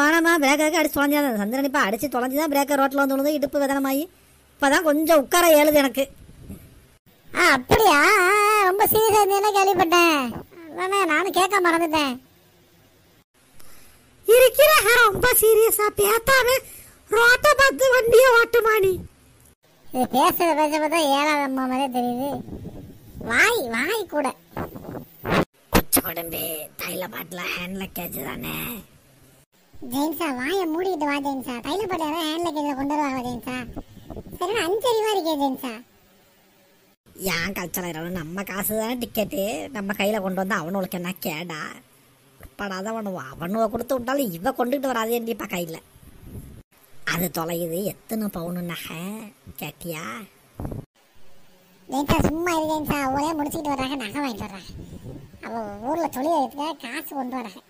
வேணாம்மா, பிரேக்கருக்கு அடிச்சு தொலைஞ்சாதான் சந்திரன். இப்போ அடிச்சு தொலைஞ்சுதான் பிரேக்கர் ரோட்டில் வந்து விழுந்து இடுப்பு விதனமாயி இப்போதான் கொஞ்சம் உட்கார ஏழுது எனக்கு. அப்படியா? ரொம்ப சீரியஸா இருந்தேன்னு கேள்விப்பட்டேன். நானும் கேட்க மறந்துட்டேன். இருக்கிற ரொம்ப சீரியஸா பேத்தாம ரோட்டை பார்த்து வண்டியை ஓட்டுமானி. இது பேசுறத பார்த்தா ஏழாவது அம்மா மாதிரியே தெரியுது. வாய் வாய் கூட குச்ச உடம்பு தைல பாட்டில் ஹேண்ட் லக்கேஜ் தானே. ஜெயின்ஸா வாயை மூடிக்கிட்டு வா ஜெயின்ஸா. தைல பாட்டு யாரும் ஹேண்ட் லக்கேஜில் கொண்டு வருவாங்க ஜெயின்ஸா. சரி அஞ்சறிவா இருக்கே ஜெயின்ஸா. ஏன் கல்ச்சராயிரம் நம்ம காசு தானே டிக்கெட்டு, நம்ம கையில் கொண்டு வந்து அவனுக்கு என்ன கேடா படாத பண்ணுவான். அவனுவ கொடுத்து விட்டாலும் இவ கொண்டுகிட்டு வராதே இப்போ கையில். அது தொலையுது. எத்தனை பவுனு நகை கேட்டியா? ஜெயின்ஸா சும்மா இரு ஜெயின்ஸா. ஒரே முடிச்சுக்கிட்டு வர்றாங்க, நகை வாங்கிட்டு வர்றாங்க. அவள் ஊரில் தொழில் எடுத்துக்க காசு கொண்டு வராங்க.